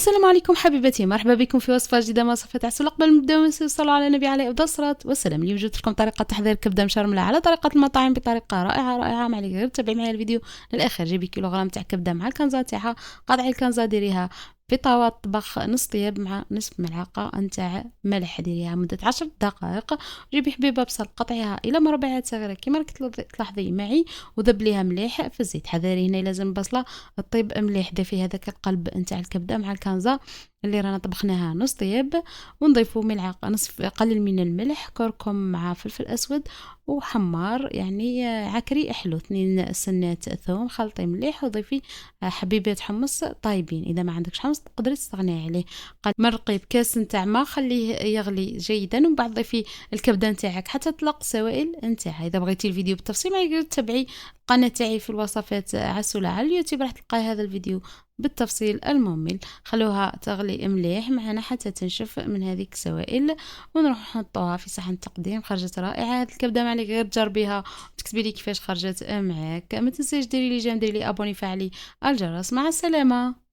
السلام عليكم حبيبتي، مرحبا بكم في وصفة جديدة من وصفات عسل. قبل ما نبداو صلوا على النبي عليه افضل الصلاة والسلام. اليوم جبت لكم طريقة تحضير كبدة مشرملة على طريقة المطاعم بطريقة رائعة. ما عليك غير تابعي معايا الفيديو للاخر. جيبي كيلوغرام تاع كبدة مع الكنزة تاعها، قاطعي الكنزة ديريها في طاوة طبخ نص طياب مع نصف ملعقة نتاع ملح، ديريها مدة 10 دقائق. جيبي حبيبة بصل قطعيها الى مربعات صغيرة كما راك تلاحظي معي، وذبليها مليح في الزيت. حذاري هنا لازم البصلة طيب مليح. ضيفي هذاك القلب نتاع الكبدة مع الكنزة اللي رانا طبخناها نص طياب، ونضيفوا ملعقه نصف قليل من الملح، كركم مع فلفل اسود وحمار يعني عكري حلو، 2 سنات ثوم خلطي مليح، وضيفي حبيبات حمص طايبين. اذا ما عندكش حمص تقدري تستغني عليه. مرقي بكاس نتاع ماء، خليه يغلي جيدا، ومن بعد ضيفي الكبده نتاعك حتى تطلق السوائل نتاعها. اذا بغيتي الفيديو بالتفصيل ما يقدر تتبعي القناه تاعي في الوصفات عسولة على اليوتيوب، راح تلقاي هذا الفيديو بالتفصيل الممل. خلوها تغلي مليح معنا حتى تنشف من هذيك السوائل، ونروح نحطوها في صحن تقديم. خرجت رائعه هذه الكبده، ما عليك غير تجربيها وتكتبي لي كيفاش خرجت معاك. ما تنسيش ديري لي جيم، ديري لي ابوني، فعلي الجرس. مع السلامه.